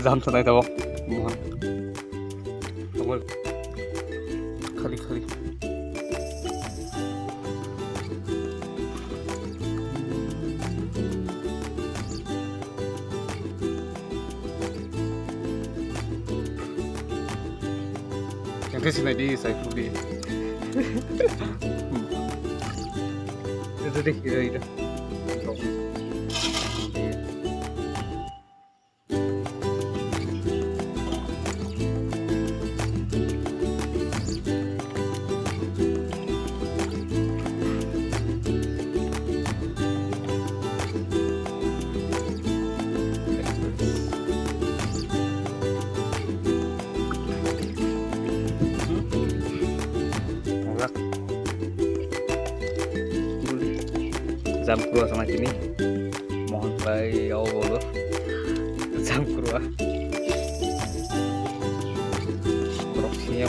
जाम थनाय दङ mohon nomor kali yang ke sini di saya pun di itu deh itu jam kedua sama kini mohon play awal jam kedua proksinya